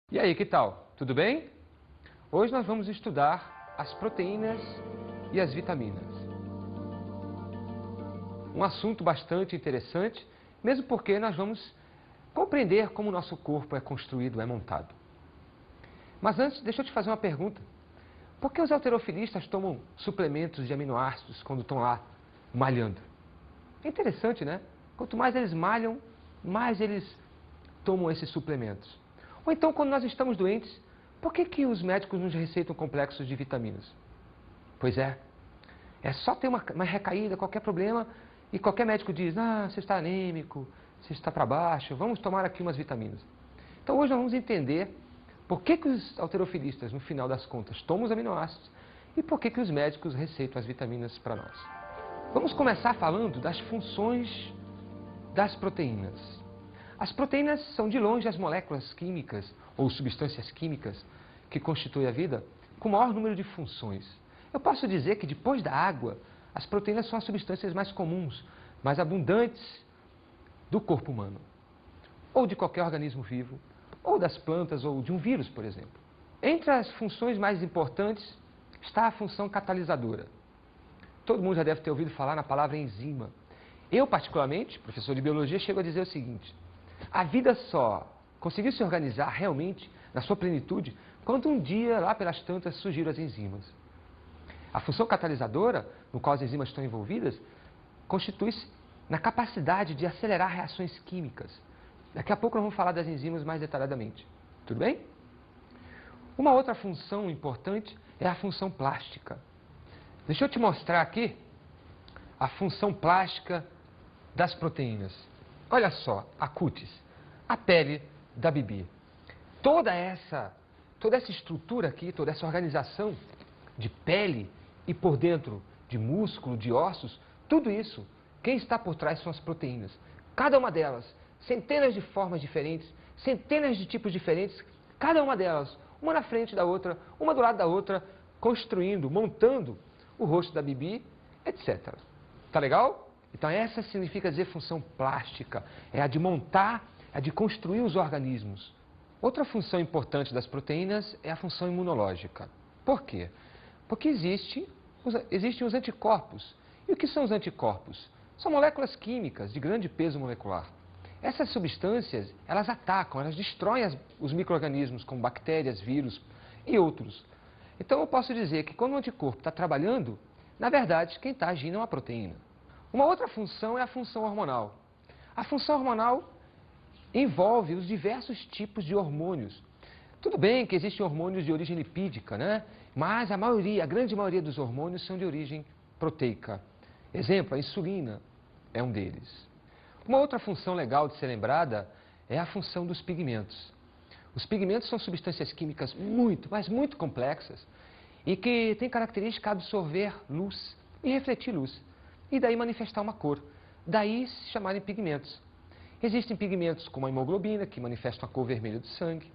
E aí, que tal? Tudo bem? Hoje nós vamos estudar as proteínas e as vitaminas. Um assunto bastante interessante, mesmo porque nós vamos compreender como o nosso corpo é construído, é montado. Mas antes, deixa eu te fazer uma pergunta. Por que os halterofilistas tomam suplementos de aminoácidos quando estão lá malhando? É interessante, né? Quanto mais eles malham, mais eles tomam esses suplementos. Ou então, quando nós estamos doentes, por que os médicos nos receitam complexos de vitaminas? Pois é só ter uma recaída, qualquer problema, e qualquer médico diz, você está anêmico, você está para baixo, vamos tomar aqui umas vitaminas. Então hoje nós vamos entender por que os halterofilistas, no final das contas, tomam os aminoácidos e por que os médicos receitam as vitaminas para nós. Vamos começar falando das funções das proteínas. As proteínas são de longe as moléculas químicas ou substâncias químicas que constituem a vida com o maior número de funções. Eu posso dizer que depois da água, as proteínas são as substâncias mais comuns, mais abundantes do corpo humano, ou de qualquer organismo vivo, ou das plantas, ou de um vírus, por exemplo. Entre as funções mais importantes está a função catalisadora. Todo mundo já deve ter ouvido falar na palavra enzima. Eu, particularmente, professor de biologia, chego a dizer o seguinte: a vida só conseguiu se organizar realmente, na sua plenitude, quando um dia, lá pelas tantas, surgiram as enzimas. A função catalisadora, no qual as enzimas estão envolvidas, constitui-se na capacidade de acelerar reações químicas. Daqui a pouco nós vamos falar das enzimas mais detalhadamente. Tudo bem? Uma outra função importante é a função plástica. Deixa eu te mostrar aqui a função plástica das proteínas. Olha só, a cutis, a pele da Bibi. Toda essa estrutura aqui, toda essa organização de pele e por dentro de músculo, de ossos, tudo isso, quem está por trás são as proteínas. Cada uma delas, centenas de formas diferentes, centenas de tipos diferentes, cada uma delas, uma na frente da outra, uma do lado da outra, construindo, montando o rosto da Bibi, etc. Tá legal? Então essa significa dizer função plástica, é a de montar, é a de construir os organismos. Outra função importante das proteínas é a função imunológica. Por quê? Porque existem os anticorpos. E o que são os anticorpos? São moléculas químicas de grande peso molecular. Essas substâncias, elas atacam, elas destroem os micro-organismos, como bactérias, vírus e outros. Então eu posso dizer que quando o anticorpo está trabalhando, na verdade, quem está agindo é uma proteína. Uma outra função é a função hormonal. A função hormonal envolve os diversos tipos de hormônios. Tudo bem que existem hormônios de origem lipídica, né? Mas a grande maioria dos hormônios são de origem proteica. Exemplo, a insulina é um deles. Uma outra função legal de ser lembrada é a função dos pigmentos. Os pigmentos são substâncias químicas muito, mas muito complexas e que têm característica de absorver luz e refletir luz. E daí manifestar uma cor. Daí se chamarem pigmentos. Existem pigmentos como a hemoglobina, que manifestam a cor vermelha do sangue.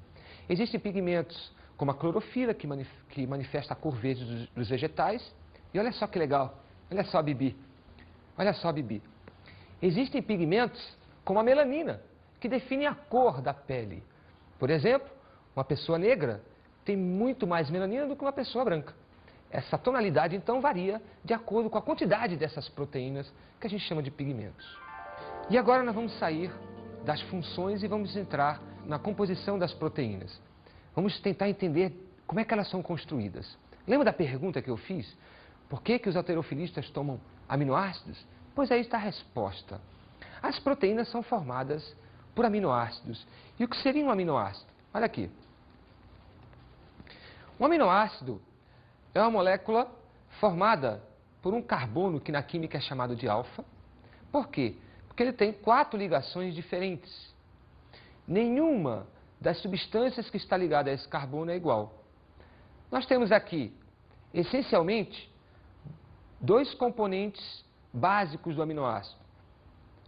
Existem pigmentos como a clorofila, que manifesta a cor verde dos vegetais. E olha só que legal, olha só a Bibi. Olha só a Bibi. Existem pigmentos como a melanina, que definem a cor da pele. Por exemplo, uma pessoa negra tem muito mais melanina do que uma pessoa branca. Essa tonalidade, então, varia de acordo com a quantidade dessas proteínas que a gente chama de pigmentos. E agora nós vamos sair das funções e vamos entrar na composição das proteínas. Vamos tentar entender como é que elas são construídas. Lembra da pergunta que eu fiz? Por que os halterofilistas tomam aminoácidos? Pois aí está a resposta. As proteínas são formadas por aminoácidos. E o que seria um aminoácido? Olha aqui. Um aminoácido é uma molécula formada por um carbono que na química é chamado de alfa. Por quê? Porque ele tem 4 ligações diferentes. Nenhuma das substâncias que está ligada a esse carbono é igual. Nós temos aqui, essencialmente, 2 componentes básicos do aminoácido.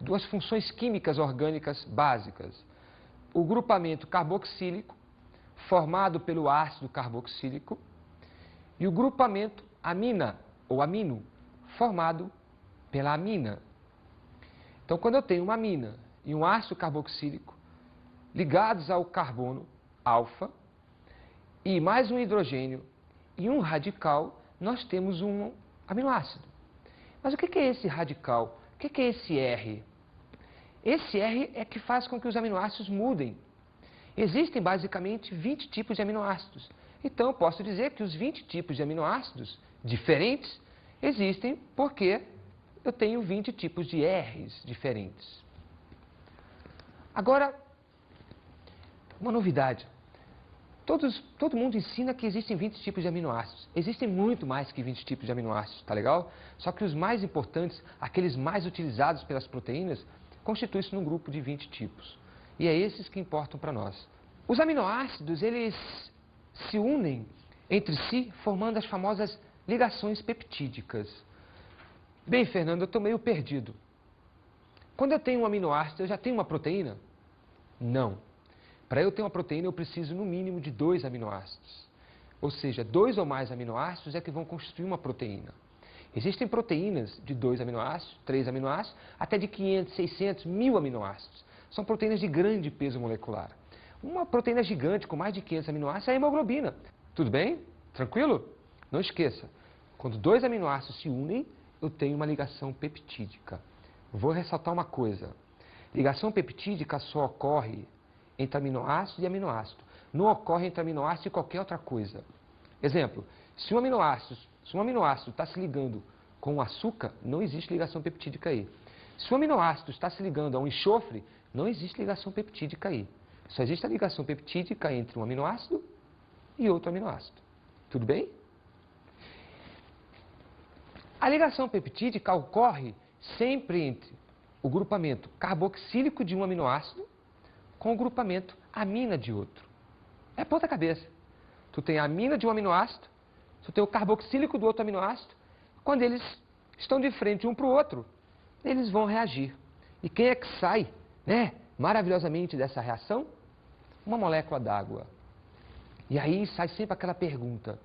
2 funções químicas orgânicas básicas. O grupamento carboxílico, formado pelo ácido carboxílico, e o grupamento amina, ou amino, formado pela amina. Então, quando eu tenho uma amina e um ácido carboxílico ligados ao carbono, alfa, e mais um hidrogênio e um radical, nós temos um aminoácido. Mas o que é esse radical? O que é esse R? Esse R é que faz com que os aminoácidos mudem. Existem basicamente 20 tipos de aminoácidos. Então eu posso dizer que os 20 tipos de aminoácidos diferentes existem porque eu tenho 20 tipos de R's diferentes. Agora, uma novidade. Todo mundo ensina que existem 20 tipos de aminoácidos. Existem muito mais que 20 tipos de aminoácidos, tá legal? Só que os mais importantes, aqueles mais utilizados pelas proteínas, constituem-se num grupo de 20 tipos. E é esses que importam para nós. Os aminoácidos, eles se unem entre si, formando as famosas ligações peptídicas. Bem, Fernando, eu estou meio perdido. Quando eu tenho um aminoácido, eu já tenho uma proteína? Não. Para eu ter uma proteína, eu preciso no mínimo de 2 aminoácidos. Ou seja, 2 ou mais aminoácidos é que vão constituir uma proteína. Existem proteínas de 2 aminoácidos, 3 aminoácidos, até de 500, 600, 1000 aminoácidos. São proteínas de grande peso molecular. Uma proteína gigante com mais de 500 aminoácidos é a hemoglobina. Tudo bem? Tranquilo? Não esqueça, quando 2 aminoácidos se unem, eu tenho uma ligação peptídica. Vou ressaltar uma coisa. Ligação peptídica só ocorre entre aminoácido e aminoácido. Não ocorre entre aminoácido e qualquer outra coisa. Exemplo, se um aminoácido está se ligando com o açúcar, não existe ligação peptídica aí. Se um aminoácido está se ligando a um enxofre, não existe ligação peptídica aí. Só existe a ligação peptídica entre um aminoácido e outro aminoácido. Tudo bem? A ligação peptídica ocorre sempre entre o grupamento carboxílico de um aminoácido com o grupamento amina de outro. É ponta cabeça. Tu tem a amina de um aminoácido, tu tem o carboxílico do outro aminoácido. Quando eles estão de frente um para o outro, eles vão reagir. E quem é que sai, maravilhosamente dessa reação? Uma molécula d'água. E aí sai sempre aquela pergunta.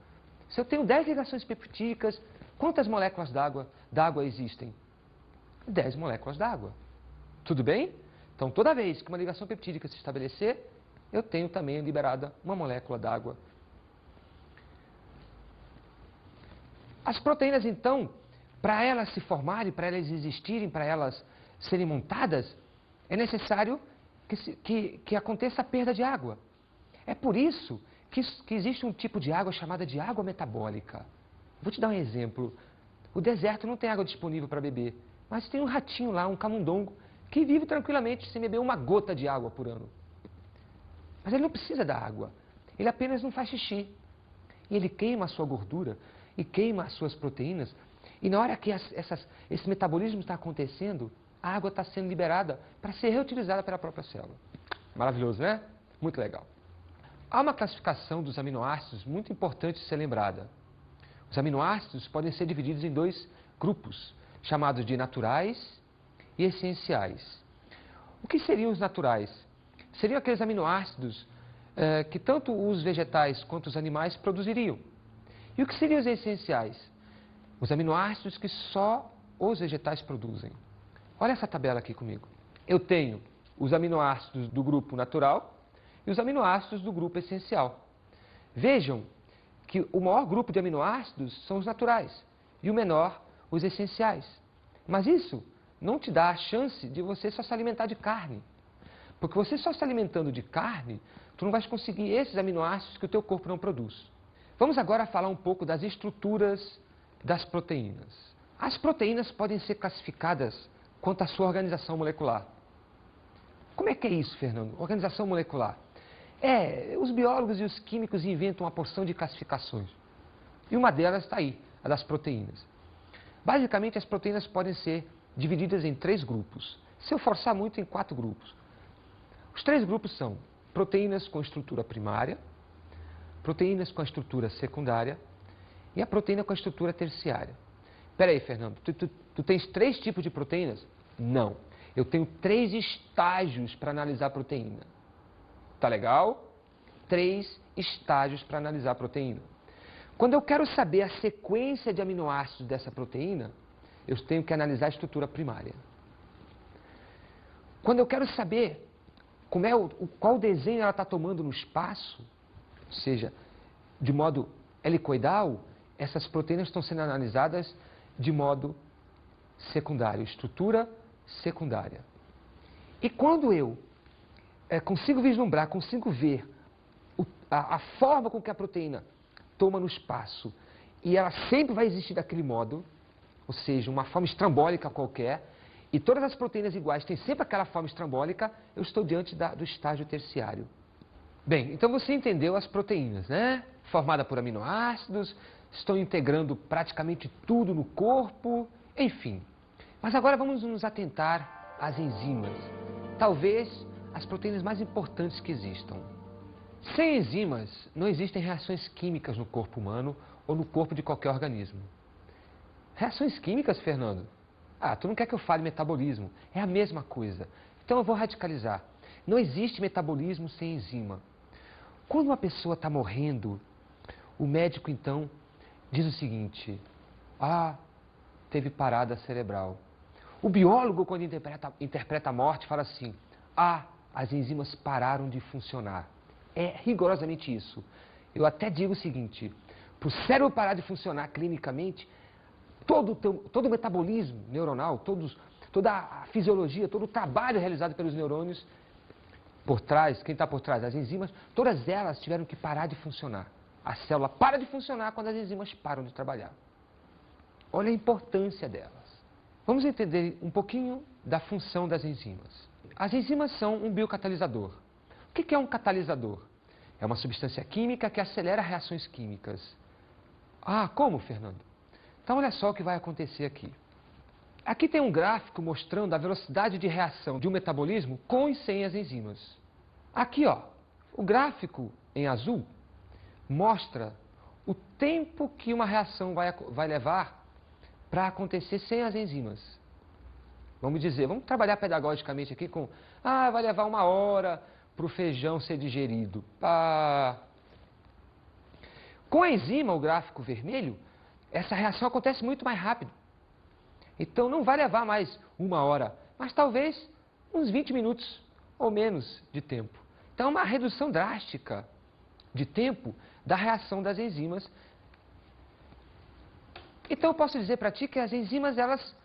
Se eu tenho 10 ligações peptídicas, quantas moléculas d'água existem? 10 moléculas d'água. Tudo bem? Então, toda vez que uma ligação peptídica se estabelecer, eu tenho também liberada uma molécula d'água. As proteínas, então, para elas se formarem, para elas existirem, para elas serem montadas, é necessário que aconteça a perda de água. É por isso que existe um tipo de água chamada de água metabólica. Vou te dar um exemplo. O deserto não tem água disponível para beber, mas tem um ratinho lá, um camundongo, que vive tranquilamente sem beber uma gota de água por ano. Mas ele não precisa da água, ele apenas não faz xixi. E ele queima a sua gordura e queima as suas proteínas, e na hora que esse metabolismo está acontecendo, a água está sendo liberada para ser reutilizada pela própria célula. Maravilhoso, né? Muito legal. Há uma classificação dos aminoácidos muito importante de ser lembrada. Os aminoácidos podem ser divididos em 2 grupos, chamados de naturais e essenciais. O que seriam os naturais? Seriam aqueles aminoácidos que tanto os vegetais quanto os animais produziriam. E o que seriam os essenciais? Os aminoácidos que só os vegetais produzem. Olha essa tabela aqui comigo. Eu tenho os aminoácidos do grupo natural e os aminoácidos do grupo essencial. Vejam que o maior grupo de aminoácidos são os naturais e o menor, os essenciais. Mas isso não te dá a chance de você só se alimentar de carne. Porque você só se alimentando de carne, tu não vais conseguir esses aminoácidos que o teu corpo não produz. Vamos agora falar um pouco das estruturas das proteínas. As proteínas podem ser classificadas quanto à sua organização molecular. Como é que é isso, Fernando? Organização molecular. Os biólogos e os químicos inventam uma porção de classificações. E uma delas está aí, a das proteínas. Basicamente, as proteínas podem ser divididas em 3 grupos. Se eu forçar muito, em 4 grupos. Os 3 grupos são proteínas com estrutura primária, proteínas com a estrutura secundária e a proteína com a estrutura terciária. Espera aí, Fernando, tu tens 3 tipos de proteínas? Não. Eu tenho 3 estágios para analisar a proteína. Tá legal? 3 estágios para analisar a proteína. Quando eu quero saber a sequência de aminoácidos dessa proteína, eu tenho que analisar a estrutura primária. Quando eu quero saber qual desenho ela está tomando no espaço, ou seja, de modo helicoidal, essas proteínas estão sendo analisadas de modo secundário, estrutura secundária. E quando eu consigo vislumbrar, consigo ver a forma com que a proteína toma no espaço, e ela sempre vai existir daquele modo, ou seja, uma forma estrambólica qualquer, e todas as proteínas iguais têm sempre aquela forma estrambólica, eu estou diante do estágio terciário. Bem, então você entendeu as proteínas, né? Formada por aminoácidos, estão integrando praticamente tudo no corpo, enfim. Mas agora vamos nos atentar às enzimas, talvez as proteínas mais importantes que existam. Sem enzimas, não existem reações químicas no corpo humano ou no corpo de qualquer organismo. Reações químicas, Fernando? Ah, tu não quer que eu fale metabolismo? É a mesma coisa. Então eu vou radicalizar. Não existe metabolismo sem enzima. Quando uma pessoa está morrendo, o médico então diz o seguinte: ah, teve parada cerebral. O biólogo, quando interpreta a morte, fala assim: ah, as enzimas pararam de funcionar. É rigorosamente isso. Eu até digo o seguinte: para o cérebro parar de funcionar clinicamente, todo o metabolismo neuronal, toda a fisiologia, todo o trabalho realizado pelos neurônios, por trás, quem está por trás? As enzimas, todas elas tiveram que parar de funcionar. A célula para de funcionar quando as enzimas param de trabalhar. Olha a importância delas. Vamos entender um pouquinho da função das enzimas. As enzimas são um biocatalisador. O que é um catalisador? É uma substância química que acelera reações químicas. Ah, como, Fernando? Então, olha só o que vai acontecer aqui. Aqui tem um gráfico mostrando a velocidade de reação de um metabolismo com e sem as enzimas. Aqui, ó, o gráfico em azul mostra o tempo que uma reação vai levar para acontecer sem as enzimas. Vamos trabalhar pedagogicamente aqui com, vai levar 1 hora para o feijão ser digerido. Com a enzima, o gráfico vermelho, essa reação acontece muito mais rápido. Então não vai levar mais 1 hora, mas talvez uns 20 minutos ou menos de tempo. Então é uma redução drástica de tempo da reação das enzimas. Então eu posso dizer para ti que as enzimas elas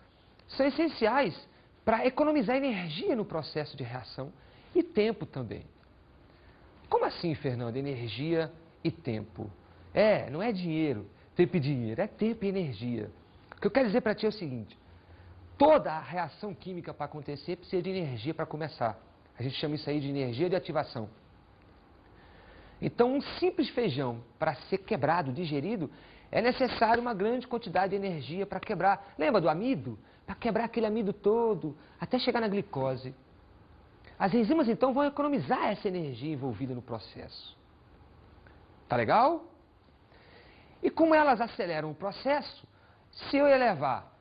são essenciais para economizar energia no processo de reação e tempo também. Como assim, Fernando? Energia e tempo? Não é dinheiro, tempo e dinheiro, é tempo e energia. O que eu quero dizer para ti é o seguinte: toda a reação química para acontecer precisa de energia para começar. A gente chama isso aí de energia de ativação. Então, um simples feijão, para ser quebrado, digerido, é necessário uma grande quantidade de energia para quebrar. Lembra do amido? Para quebrar aquele amido todo, até chegar na glicose. As enzimas, então, vão economizar essa energia envolvida no processo. Tá legal? E como elas aceleram o processo, se eu ia levar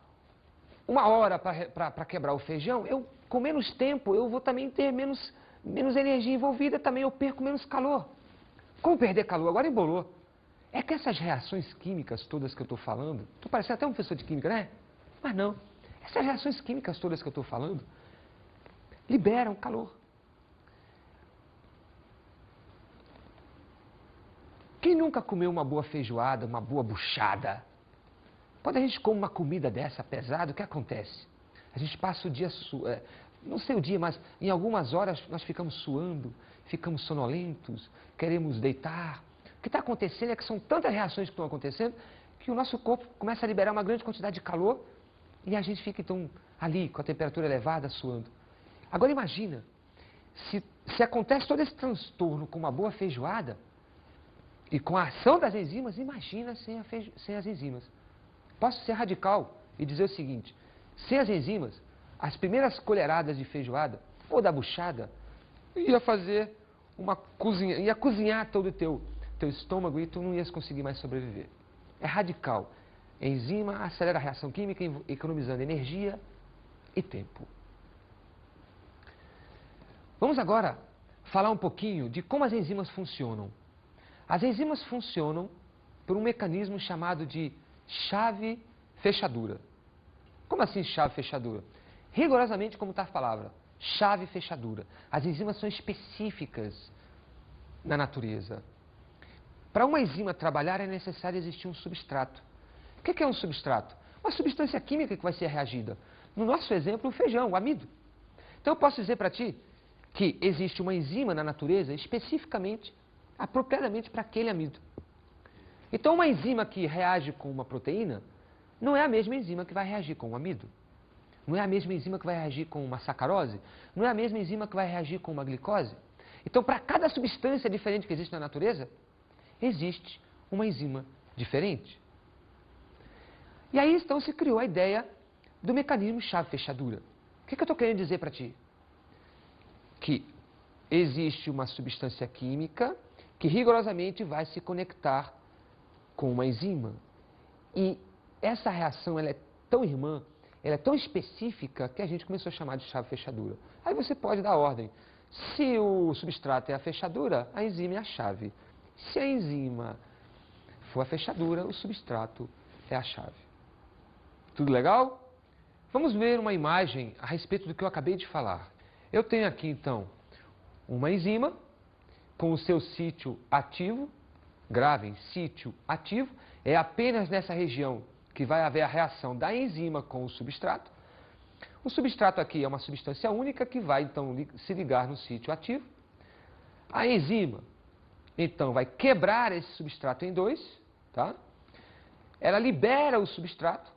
1 hora para quebrar o feijão, com menos tempo, eu vou também ter menos energia envolvida, também eu perco menos calor. Como perder calor? Agora embolou. É que essas reações químicas todas que eu estou falando, estou parecendo até um professor de química, né? Mas não. Essas reações químicas todas que eu estou falando liberam calor. Quem nunca comeu uma boa feijoada, uma boa buchada? Quando a gente come uma comida dessa pesada, o que acontece? A gente passa o dia, não sei o dia, mas em algumas horas nós ficamos suando, ficamos sonolentos, queremos deitar. O que está acontecendo é que são tantas reações que estão acontecendo que o nosso corpo começa a liberar uma grande quantidade de calor e a gente fica então ali com a temperatura elevada, suando. Agora imagina, se acontece todo esse transtorno com uma boa feijoada e com a ação das enzimas, imagina sem as enzimas. Posso ser radical e dizer o seguinte: sem as enzimas, as primeiras colheradas de feijoada ou da buchada ia fazer ia cozinhar todo o teu estômago e tu não ias conseguir mais sobreviver. É radical. A enzima acelera a reação química, economizando energia e tempo. Vamos agora falar um pouquinho de como as enzimas funcionam. As enzimas funcionam por um mecanismo chamado de chave-fechadura. Como assim chave-fechadura? Rigorosamente como está a palavra. chave e fechadura. As enzimas são específicas na natureza. Para uma enzima trabalhar é necessário existir um substrato. O que é um substrato? Uma substância química que vai ser reagida. No nosso exemplo, o feijão, o amido. Então eu posso dizer para ti que existe uma enzima na natureza especificamente, apropriadamente para aquele amido. Então uma enzima que reage com uma proteína não é a mesma enzima que vai reagir com o amido. Não é a mesma enzima que vai reagir com uma sacarose. Não é a mesma enzima que vai reagir com uma glicose. Então, para cada substância diferente que existe na natureza, existe uma enzima diferente. E aí, então, se criou a ideia do mecanismo chave-fechadura. O que eu estou querendo dizer para ti? Que existe uma substância química que rigorosamente vai se conectar com uma enzima. E essa reação ela é tão irmã, ela é tão específica que a gente começou a chamar de chave-fechadura. Aí você pode dar ordem. Se o substrato é a fechadura, a enzima é a chave. Se a enzima for a fechadura, o substrato é a chave. Tudo legal? Vamos ver uma imagem a respeito do que eu acabei de falar. Eu tenho aqui, então, uma enzima com o seu sítio ativo. Gravem, sítio ativo. É apenas nessa região que vai haver a reação da enzima com o substrato. O substrato aqui é uma substância única que vai, então, se ligar no sítio ativo. A enzima, então, vai quebrar esse substrato em dois, tá? Ela libera o substrato.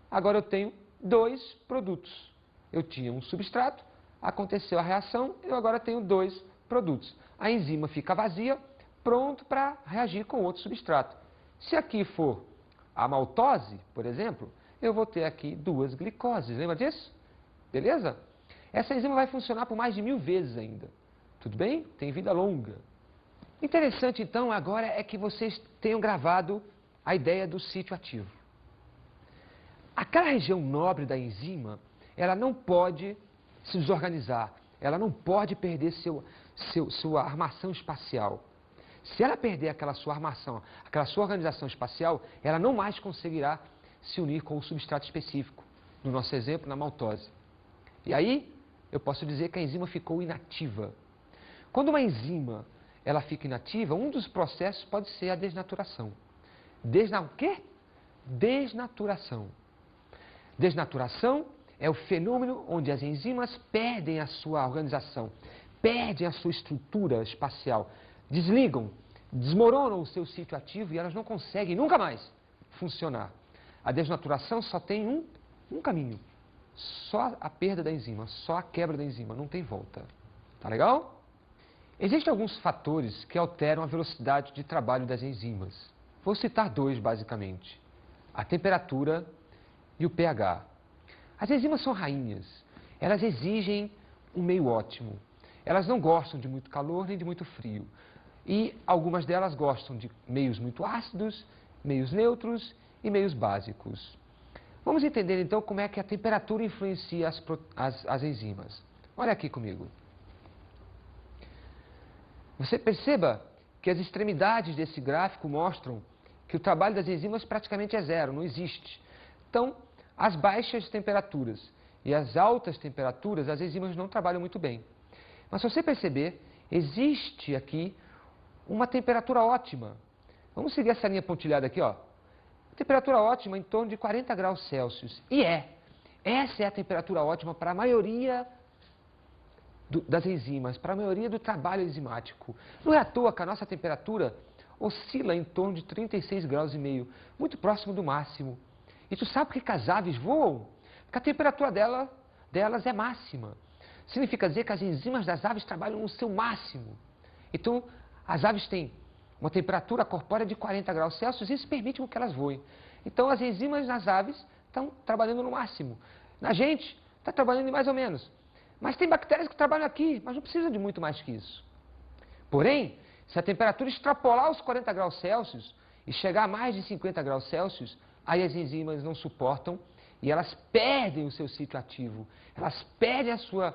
Agora eu tenho dois produtos. Eu tinha um substrato, aconteceu a reação, eu agora tenho dois produtos. A enzima fica vazia, pronto para reagir com outro substrato. Se aqui for a maltose, por exemplo, eu vou ter aqui duas glicoses. Lembra disso? Beleza? Essa enzima vai funcionar por mais de 1000 vezes ainda. Tudo bem? Tem vida longa. Interessante, então, agora é que vocês tenham gravado a ideia do sítio ativo. Aquela região nobre da enzima, ela não pode se desorganizar. Ela não pode perder sua armação espacial. Se ela perder aquela sua armação, aquela sua organização espacial, ela não mais conseguirá se unir com o substrato específico. No nosso exemplo, na maltose. E aí, eu posso dizer que a enzima ficou inativa. Quando uma enzima ela fica inativa, um dos processos pode ser a desnaturação. O quê? Desnaturação. Desnaturação é o fenômeno onde as enzimas perdem a sua organização, perdem a sua estrutura espacial, desligam, desmoronam o seu sítio ativo e elas não conseguem nunca mais funcionar. A desnaturação só tem um caminho. Só a perda da enzima, só a quebra da enzima, não tem volta. Tá legal? Existem alguns fatores que alteram a velocidade de trabalho das enzimas. Vou citar dois, basicamente. A temperatura e o pH. As enzimas são rainhas. Elas exigem um meio ótimo. Elas não gostam de muito calor nem de muito frio. E algumas delas gostam de meios muito ácidos, meios neutros e meios básicos. Vamos entender, então, como é que a temperatura influencia as enzimas. Olha aqui comigo. Você perceba que as extremidades desse gráfico mostram que o trabalho das enzimas praticamente é zero, não existe. Então, as baixas temperaturas e as altas temperaturas, as enzimas não trabalham muito bem. Mas se você perceber, existe aqui uma temperatura ótima. Vamos seguir essa linha pontilhada aqui, ó. Temperatura ótima em torno de 40 graus Celsius. E essa é a temperatura ótima para a maioria das enzimas, para a maioria do trabalho enzimático. Não é à toa que a nossa temperatura oscila em torno de 36 graus e meio, muito próximo do máximo. E tu sabe por que as aves voam? Porque a temperatura delas é máxima. Significa dizer que as enzimas das aves trabalham no seu máximo. Então, as aves têm uma temperatura corpórea de 40 graus Celsius e isso permite que elas voem. Então, as enzimas nas aves estão trabalhando no máximo. Na gente, está trabalhando mais ou menos. Mas tem bactérias que trabalham aqui, mas não precisam de muito mais que isso. Porém, se a temperatura extrapolar os 40 graus Celsius e chegar a mais de 50 graus Celsius, aí as enzimas não suportam e elas perdem o seu sítio ativo. Elas perdem a sua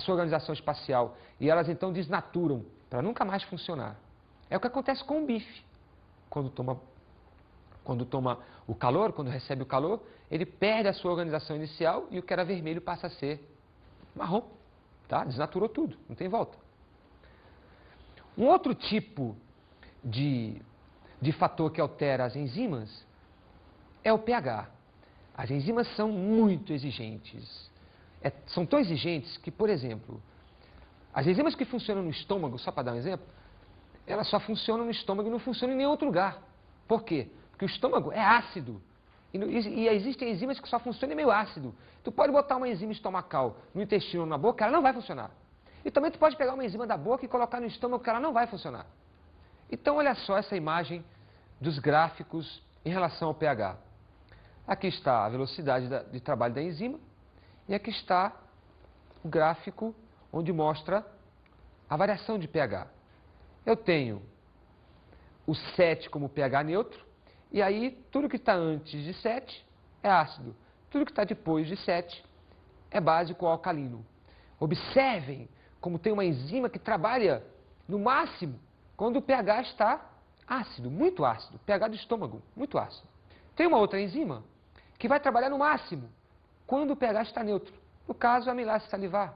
organização espacial e elas então desnaturam para nunca mais funcionar. É o que acontece com o bife. Quando toma o calor, quando recebe o calor, ele perde a sua organização inicial e o que era vermelho passa a ser marrom. tá? Desnaturou tudo, não tem volta. Um outro tipo de fator que altera as enzimas é o pH. As enzimas são muito exigentes. São tão exigentes que, por exemplo, as enzimas que funcionam no estômago, só para dar um exemplo, elas só funcionam no estômago e não funcionam em nenhum outro lugar. Por quê? Porque o estômago é ácido. E existem enzimas que só funcionam em meio ácido. Tu pode botar uma enzima estomacal no intestino ou na boca, ela não vai funcionar. E também tu pode pegar uma enzima da boca e colocar no estômago, que ela não vai funcionar. Então, olha só essa imagem dos gráficos em relação ao pH. Aqui está a velocidade de trabalho da enzima e aqui está o gráfico onde mostra a variação de pH. Eu tenho o 7 como pH neutro, e aí tudo que está antes de 7 é ácido. Tudo que está depois de 7 é básico ou alcalino. Observem como tem uma enzima que trabalha no máximo quando o pH está ácido, muito ácido. pH do estômago, muito ácido. Tem uma outra enzima que vai trabalhar no máximo quando o pH está neutro. No caso, a amilase salivar.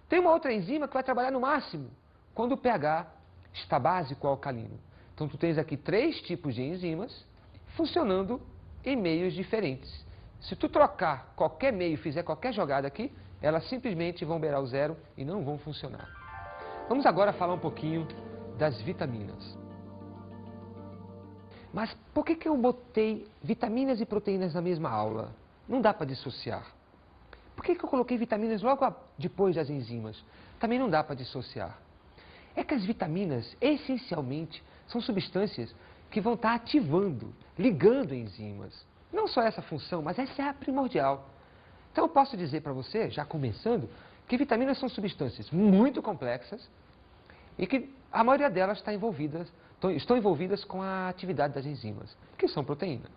Tem uma outra enzima que vai trabalhar no máximo quando o pH está básico ou alcalino. Então, tu tens aqui 3 tipos de enzimas funcionando em meios diferentes. Se tu trocar qualquer meio e fizer qualquer jogada aqui, elas simplesmente vão beirar o zero e não vão funcionar. Vamos agora falar um pouquinho das vitaminas. Mas por que eu botei vitaminas e proteínas na mesma aula? Não dá para dissociar. Por que eu coloquei vitaminas logo depois das enzimas? Também não dá para dissociar. É que as vitaminas, essencialmente, são substâncias que vão estar ativando, ligando enzimas. Não só essa função, mas essa é a primordial. Então eu posso dizer para você, já começando, que vitaminas são substâncias muito complexas e que a maioria delas estão envolvidas com a atividade das enzimas, que são proteínas.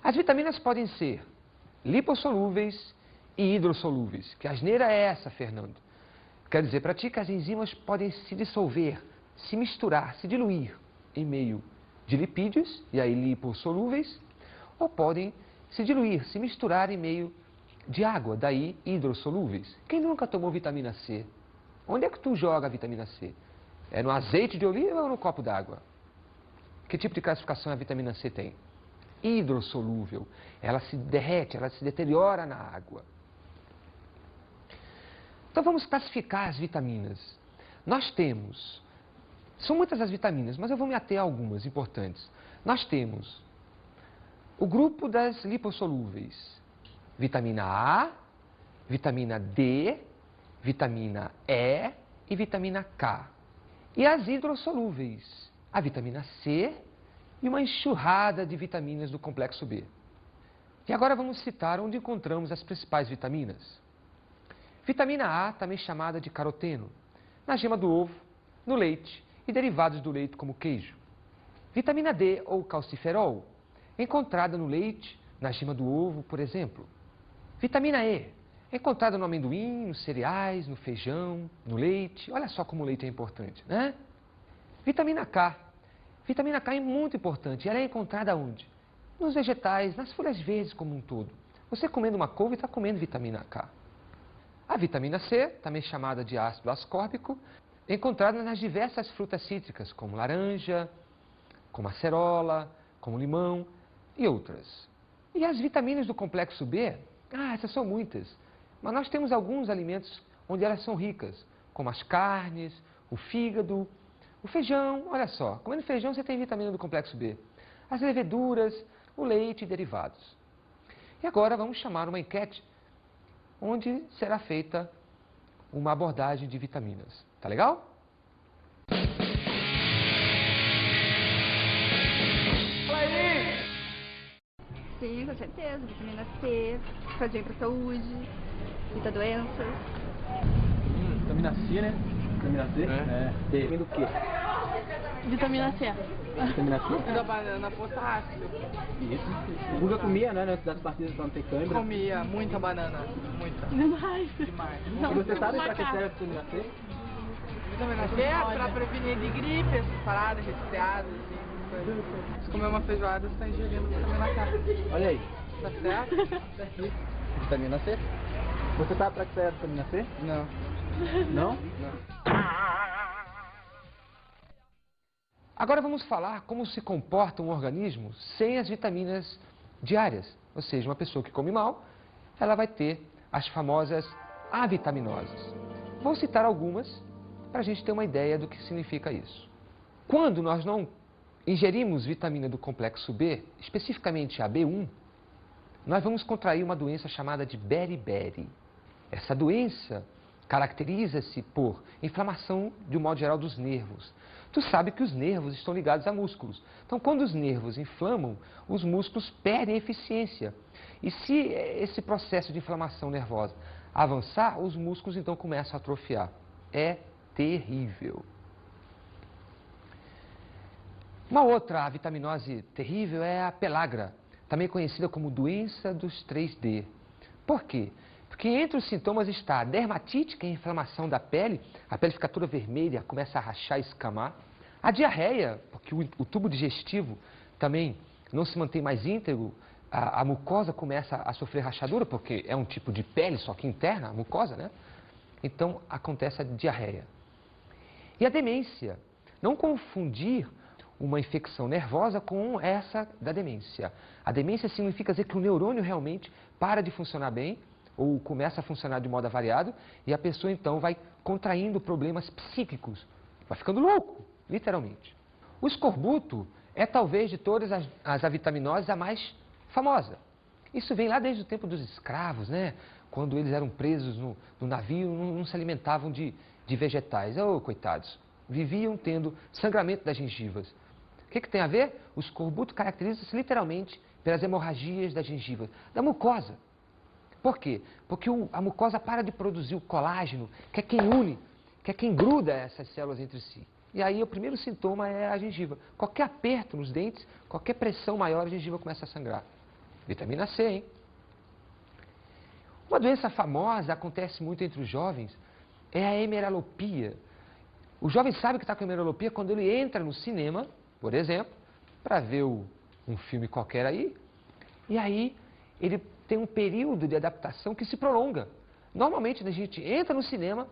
As vitaminas podem ser lipossolúveis e hidrossolúveis. Que asneira é essa, Fernando? Quero dizer para ti que as enzimas podem se dissolver, se misturar, se diluir em meio de lipídios, e aí lipossolúveis, ou podem se diluir, se misturar em meio de água, daí hidrossolúveis. Quem nunca tomou vitamina C? Onde é que tu joga a vitamina C? É no azeite de oliva ou no copo d'água? Que tipo de classificação a vitamina C tem? Hidrossolúvel. Ela se derrete, ela se deteriora na água. Então vamos classificar as vitaminas. Nós temos, são muitas as vitaminas, mas eu vou me ater a algumas importantes. Nós temos o grupo das lipossolúveis. Vitamina A, vitamina D, vitamina E e vitamina K. E as hidrossolúveis, a vitamina C e uma enxurrada de vitaminas do complexo B. E agora vamos citar onde encontramos as principais vitaminas. Vitamina A, também chamada de caroteno, na gema do ovo, no leite e derivados do leite como queijo. Vitamina D, ou calciferol, encontrada no leite, na gema do ovo, por exemplo. Vitamina E, encontrada no amendoim, nos cereais, no feijão, no leite. Olha só como o leite é importante, né? Vitamina K. Vitamina K é muito importante. Ela é encontrada onde? Nos vegetais, nas folhas verdes como um todo. Você comendo uma couve está comendo vitamina K. A vitamina C, também chamada de ácido ascórbico, é encontrada nas diversas frutas cítricas, como laranja, como acerola, como limão e outras. E as vitaminas do complexo B? Essas são muitas. Mas nós temos alguns alimentos onde elas são ricas, como as carnes, o fígado, o feijão. Olha só, comendo feijão você tem vitamina do complexo B. As leveduras, o leite e derivados. E agora vamos chamar uma enquete onde será feita uma abordagem de vitaminas. Tá legal? Sim, com certeza. Vitamina C, faz bem pra saúde, evita doenças. Vitamina C, né? Vitamina C? É. D. Vem do quê? Vitamina C. Vitamina C? Da banana, potássio. Isso. O Guga comia, né? Antes das partidas pra não ter câimbra. Comia muita banana. Muita. Demais. Demais. E você sabe pra que serve a vitamina C? Vitamina C é pra prevenir de gripe, essas paradas, resfriados, assim. Se comer uma feijoada, você tá ingerindo vitamina K. Olha aí. Tá certo? Vitamina C. Você sabe para que serve a vitamina C? Não. Não? Agora vamos falar como se comporta um organismo sem as vitaminas diárias. Ou seja, uma pessoa que come mal, ela vai ter as famosas avitaminoses. Vou citar algumas para a gente ter uma ideia do que significa isso. Quando nós não ingerimos vitamina do complexo B, especificamente a B1, nós vamos contrair uma doença chamada de beriberi. Essa doença caracteriza-se por inflamação, de um modo geral, dos nervos. Tu sabe que os nervos estão ligados a músculos. Então, quando os nervos inflamam, os músculos perdem eficiência. E se esse processo de inflamação nervosa avançar, os músculos então começam a atrofiar. É terrível. Uma outra vitaminose terrível é a pellagra, também conhecida como doença dos 3D. Por quê? Porque entre os sintomas está a dermatite, que é a inflamação da pele, a pele fica toda vermelha, começa a rachar e escamar. A diarreia, porque o tubo digestivo também não se mantém mais íntegro, a mucosa começa a sofrer rachadura, porque é um tipo de pele, só que interna, a mucosa, né? Então acontece a diarreia. E a demência, não confundir uma infecção nervosa com essa da demência. A demência significa dizer que o neurônio realmente para de funcionar bem, ou começa a funcionar de modo avariado, e a pessoa então vai contraindo problemas psíquicos, vai ficando louco, literalmente. O escorbuto é talvez de todas as avitaminoses a mais famosa. Isso vem lá desde o tempo dos escravos, né? Quando eles eram presos no navio, não se alimentavam de vegetais. Oh, coitados, viviam tendo sangramento das gengivas. O que tem a ver? O escorbuto caracteriza-se literalmente pelas hemorragias da gengiva, da mucosa. Por quê? Porque a mucosa para de produzir o colágeno, que é quem une, que é quem gruda essas células entre si. E aí o primeiro sintoma é a gengiva. Qualquer aperto nos dentes, qualquer pressão maior, a gengiva começa a sangrar. Vitamina C, hein? Uma doença famosa, acontece muito entre os jovens, é a hemeralopia. O jovem sabe que está com hemeralopia quando ele entra no cinema, por exemplo, para ver um filme qualquer aí, e aí ele tem um período de adaptação que se prolonga. Normalmente a gente entra no cinema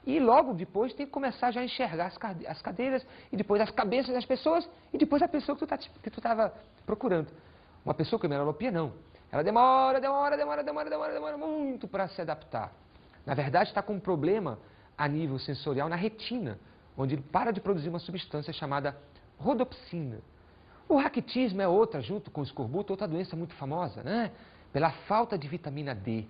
e logo depois tem que começar já a enxergar as cadeiras, e depois as cabeças das pessoas, e depois a pessoa que tu estava procurando. Uma pessoa com hemeralopia não. Ela demora muito para se adaptar. Na verdade está com um problema a nível sensorial na retina, onde ele para de produzir uma substância chamada rodopsina. O raquitismo é outra, junto com o escorbuto, outra doença muito famosa, né? Pela falta de vitamina D.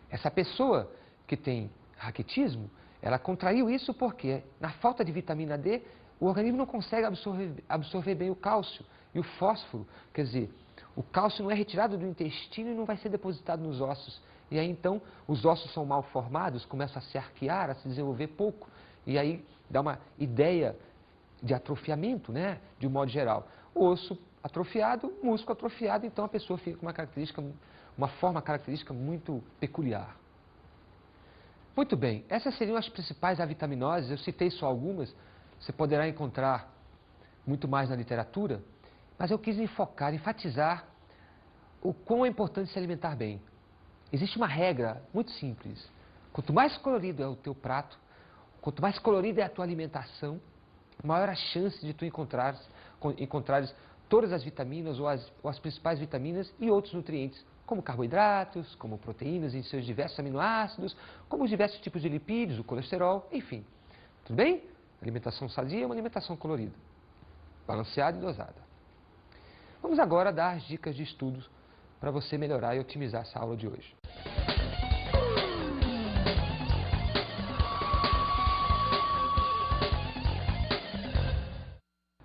Essa pessoa que tem raquitismo, ela contraiu isso porque, na falta de vitamina D, o organismo não consegue absorver bem o cálcio e o fósforo. Quer dizer, o cálcio não é retirado do intestino e não vai ser depositado nos ossos. E aí, então, os ossos são mal formados, começam a se arquear, a se desenvolver pouco. E aí, dá uma ideia de atrofiamento, né? De um modo geral. O osso atrofiado, músculo atrofiado, então a pessoa fica com uma forma característica muito peculiar. Muito bem, essas seriam as principais avitaminoses, eu citei só algumas, você poderá encontrar muito mais na literatura, mas eu quis enfatizar o quão é importante se alimentar bem. Existe uma regra muito simples, quanto mais colorido é o teu prato, quanto mais colorida é a tua alimentação, maior a chance de tu encontrares todas as vitaminas ou as principais vitaminas e outros nutrientes, como carboidratos, como proteínas em seus diversos aminoácidos, como os diversos tipos de lipídios, o colesterol, enfim. Tudo bem? Alimentação sadia é uma alimentação colorida, balanceada e dosada. Vamos agora dar as dicas de estudos para você melhorar e otimizar essa aula de hoje.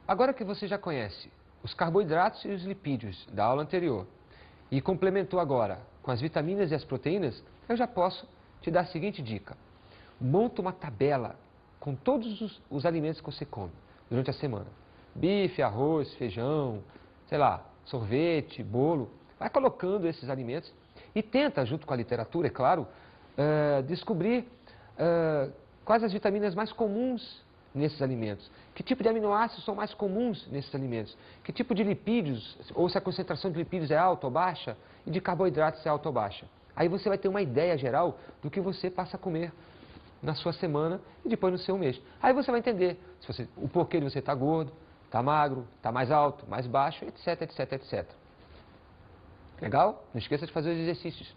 Agora que você já conhece os carboidratos e os lipídios da aula anterior e complementou agora com as vitaminas e as proteínas, eu já posso te dar a seguinte dica. Monta uma tabela com todos os alimentos que você come durante a semana. Bife, arroz, feijão, sei lá, sorvete, bolo. Vai colocando esses alimentos e tenta, junto com a literatura, é claro, descobrir quais as vitaminas mais comuns nesses alimentos. Que tipo de aminoácidos são mais comuns nesses alimentos? Que tipo de lipídios, ou se a concentração de lipídios é alta ou baixa, e de carboidratos é alta ou baixa. Aí você vai ter uma ideia geral do que você passa a comer na sua semana e depois no seu mês. Aí você vai entender o porquê de você estar gordo, estar magro, estar mais alto, mais baixo, etc, etc, etc. Legal? Não esqueça de fazer os exercícios.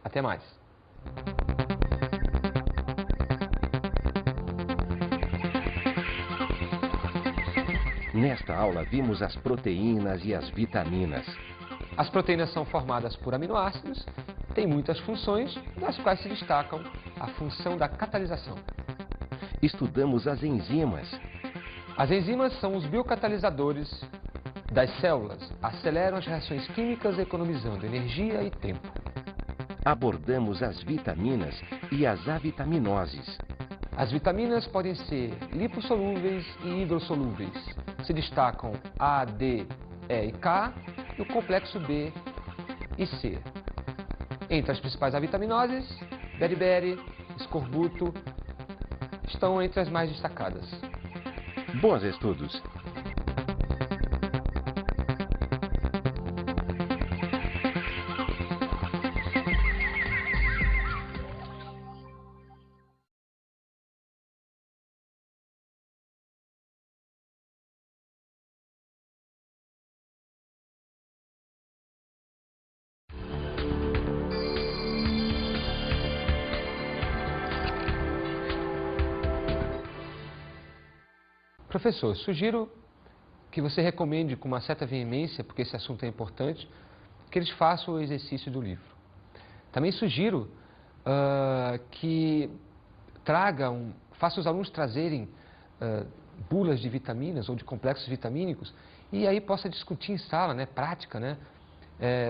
Até mais. Nesta aula vimos as proteínas e as vitaminas. As proteínas são formadas por aminoácidos, têm muitas funções, das quais se destacam a função da catalisação. Estudamos as enzimas. As enzimas são os biocatalisadores das células, aceleram as reações químicas economizando energia e tempo. Abordamos as vitaminas e as avitaminoses. As vitaminas podem ser lipossolúveis e hidrossolúveis. Se destacam A, D, E e K e o complexo B e C. Entre as principais avitaminoses, beriberi, escorbuto, estão entre as mais destacadas. Bons estudos! Professor, sugiro que você recomende com uma certa veemência, porque esse assunto é importante, que eles façam o exercício do livro. Também sugiro que faça os alunos trazerem bulas de vitaminas ou de complexos vitamínicos e aí possa discutir em sala, né, prática, né,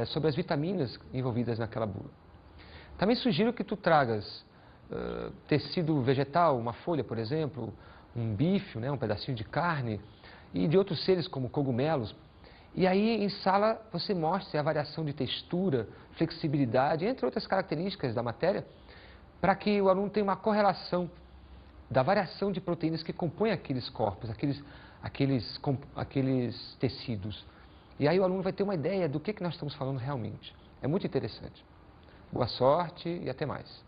sobre as vitaminas envolvidas naquela bula. Também sugiro que tu tragas tecido vegetal, uma folha, por exemplo, um bife, né, um pedacinho de carne e de outros seres como cogumelos. E aí em sala você mostre a variação de textura, flexibilidade, entre outras características da matéria, para que o aluno tenha uma correlação da variação de proteínas que compõem aqueles corpos, aqueles tecidos. E aí o aluno vai ter uma ideia do que nós estamos falando realmente. É muito interessante. Boa sorte e até mais.